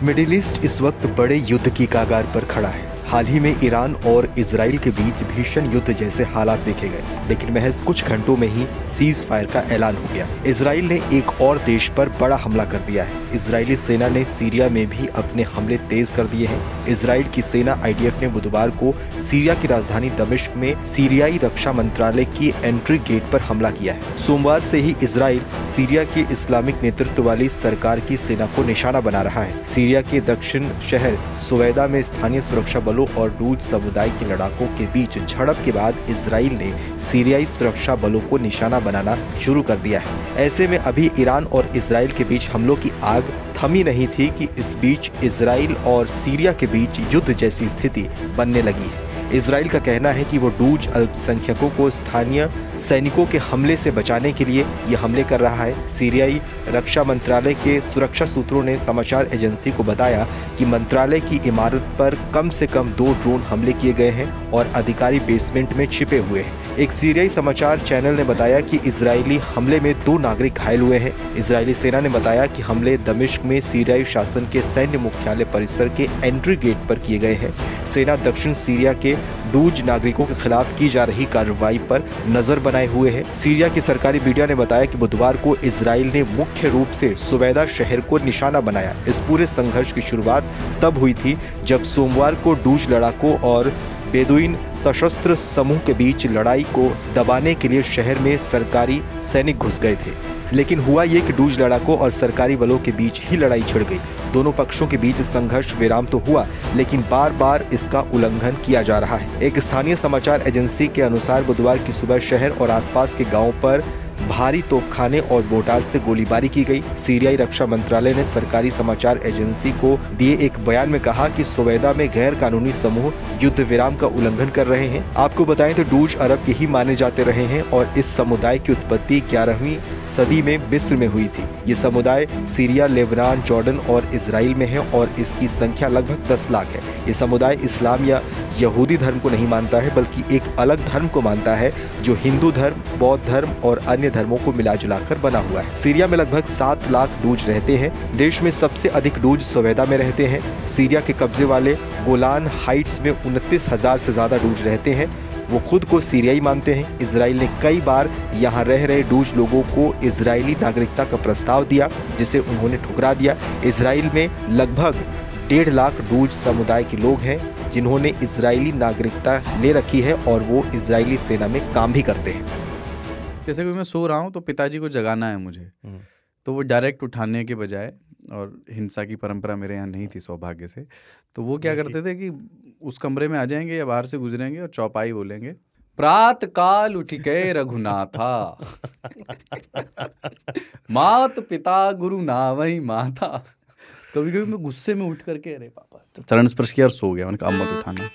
Middle east इस वक्त बड़े युद्ध की कगार पर खड़ा है। हाल ही में ईरान और इजराइल के बीच भीषण युद्ध जैसे हालात देखे गए, लेकिन महज कुछ घंटों में ही सीज फायर का ऐलान हो गया। इजराइल ने एक और देश पर बड़ा हमला कर दिया है। इजरायली सेना ने सीरिया में भी अपने हमले तेज कर दिए हैं। इजराइल की सेना आईडीएफ ने बुधवार को सीरिया की राजधानी दमिश्क में सीरियाई रक्षा मंत्रालय की एंट्री गेट पर हमला किया है। सोमवार से ही इजराइल सीरिया के इस्लामिक नेतृत्व वाली सरकार की सेना को निशाना बना रहा है। सीरिया के दक्षिण शहर सुवैदा में स्थानीय सुरक्षा बलों और डूज समुदाय के लड़ाकों के बीच झड़प के बाद इजराइल ने सीरियाई सुरक्षा बलों को निशाना बनाना शुरू कर दिया है। ऐसे में अभी ईरान और इजराइल के बीच हमलों की आग थमी नहीं थी कि इस बीच इजराइल और सीरिया के बीच युद्ध जैसी स्थिति बनने लगी है। इजराइल का कहना है कि वो डूज अल्पसंख्यकों को स्थानीय सैनिकों के हमले से बचाने के लिए ये हमले कर रहा है। सीरियाई रक्षा मंत्रालय के सुरक्षा सूत्रों ने समाचार एजेंसी को बताया कि मंत्रालय की इमारत पर कम से कम 2 ड्रोन हमले किए गए हैं और अधिकारी बेसमेंट में छिपे हुए हैं। एक सीरियाई समाचार चैनल ने बताया कि इजरायली हमले में 2 नागरिक घायल हुए हैं। इजरायली सेना ने बताया कि हमले दमिश्क में सीरियाई शासन के सैन्य मुख्यालय परिसर के एंट्री गेट पर किए गए हैं। सेना दक्षिण सीरिया के डूज नागरिकों के खिलाफ की जा रही कार्रवाई पर नजर बनाए हुए है। सीरिया की सरकारी मीडिया ने बताया कि बुधवार को इजराइल ने मुख्य रूप से सुवैदा शहर को निशाना बनाया। इस पूरे संघर्ष की शुरुआत तब हुई थी जब सोमवार को डूज लड़ाकों और बेदुइन सशस्त्र समूह के बीच लड़ाई को दबाने के लिए शहर में सरकारी सैनिक घुस गए थे। लेकिन हुआ ये कि डूज लड़ाकों और सरकारी बलों के बीच ही लड़ाई छिड़ गई। दोनों पक्षों के बीच संघर्ष विराम तो हुआ, लेकिन बार बार इसका उल्लंघन किया जा रहा है। एक स्थानीय समाचार एजेंसी के अनुसार बुधवार की सुबह शहर और आसपास के गांवों पर भारी तोपखाने और मोर्टार से गोलीबारी की गई। सीरियाई रक्षा मंत्रालय ने सरकारी समाचार एजेंसी को दिए एक बयान में कहा कि सुवैदा में गैर कानूनी समूह युद्ध विराम का उल्लंघन कर रहे हैं। आपको बताएं तो डूज अरब के ही माने जाते रहे हैं और इस समुदाय की उत्पत्ति 11वीं सदी में मिस्र में हुई थी। ये समुदाय सीरिया, लेबनान, जॉर्डन और इजराइल में है और इसकी संख्या लगभग 10 लाख है। ये समुदाय इस्लाम या यहूदी धर्म को नहीं मानता है, बल्कि एक अलग धर्म को मानता है जो हिंदू धर्म, बौद्ध धर्म और अन्य धर्मों को मिला जुलाकर बना हुआ है। सीरिया में लगभग 7 लाख डूज रहते हैं। देश में सबसे अधिक डूज सुवैदा में रहते हैं। सीरिया के कब्जे वाले गोलान हाइट्स में 29,000 से ज्यादा डूज रहते हैं। वो खुद को सीरियाई मानते हैं। इजराइल ने कई बार यहाँ रह रहे डूज लोगों को इजरायली नागरिकता का प्रस्ताव दिया, जिसे उन्होंने ठुकरा दिया। इजराइल में लगभग 1.5 लाख डूज समुदाय के लोग हैं जिन्होंने इजरायली नागरिकता ले रखी है और वो इजरायली सेना में काम भी करते हैं। जैसे कि मैं सो रहा हूँ तो पिताजी को जगाना है मुझे, तो वो डायरेक्ट उठाने के बजाय, और हिंसा की परंपरा मेरे यहाँ नहीं थी सौभाग्य से, तो वो क्या करते थे कि उस कमरे में आ जाएंगे या बाहर से गुजरेंगे और चौपाई बोलेंगे, प्रात काल उठ के रघुनाथा मात पिता गुरु नावही माता। कभी कभी मैं गुस्से में उठ करके अरे पापा चरण स्पर्श किया और सो गया। मैंने कहा अब मत उठाना।